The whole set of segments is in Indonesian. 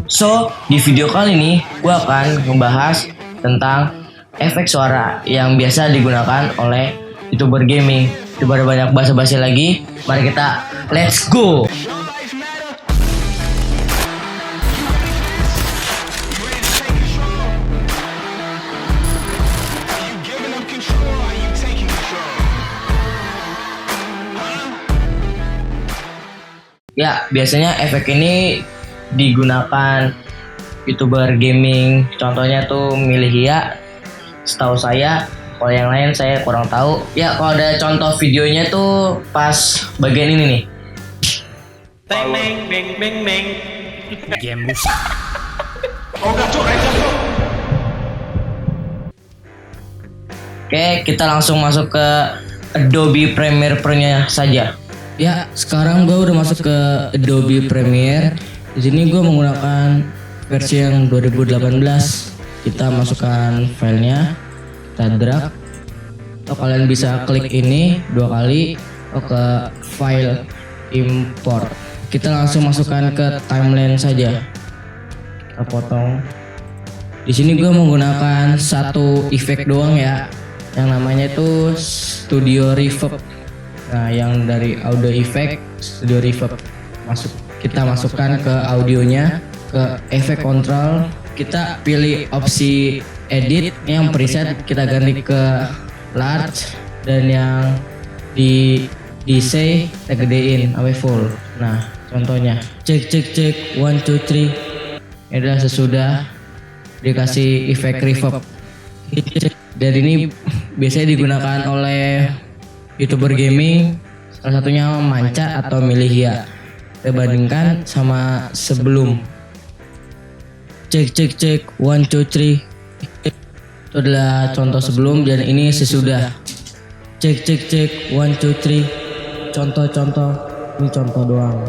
So, di video kali ini gue akan membahas tentang efek suara yang biasa digunakan oleh YouTuber gaming. Daripada banyak basa-basi lagi, mari kita let's go. Ya, biasanya efek ini digunakan YouTuber gaming. Contohnya tuh Milihia. Setahu saya, kalau yang lain saya kurang tahu. Ya, kalau ada contoh videonya tuh pas bagian ini nih. Beng beng beng beng beng. Game Oke, kita langsung masuk ke Adobe Premiere Pro-nya saja. Ya, sekarang gue udah masuk ke Adobe Premiere. Di sini gue menggunakan versi yang 2018. Kita masukkan filenya, kita drag. Atau kalian bisa klik ini 2 kali ke file import. Kita langsung masukkan ke timeline saja. Kita potong. Di sini gue menggunakan satu efek doang ya, yang namanya itu Studio Reverb. Nah, yang dari audio effect Studio Reverb kita masukkan ke audionya, ke efek control, kita pilih opsi edit, yang preset kita ganti ke large, dan yang di delay kita gedein sampai full. Nah, contohnya cek 1 2 3. Ini adalah sesudah dikasih efek reverb. Dan ini biasanya digunakan oleh YouTuber gaming, salah satunya Manca atau Milihia. Kita bandingkan sama sebelum. Cek 1 2 3. Itu adalah contoh sebelum, dan ini sesudah. Cek 1 2 3. Contoh-contoh, ini contoh doang.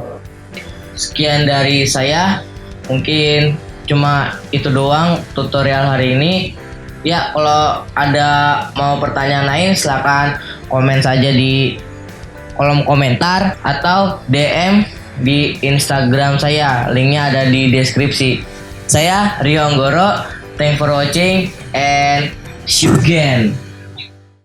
Sekian dari saya, mungkin cuma itu doang tutorial hari ini. Ya, kalau ada mau pertanyaan lain silakan komen saja di kolom komentar atau DM di Instagram saya. Linknya ada di deskripsi. Saya Rio Anggoro. Thanks for watching and see you again.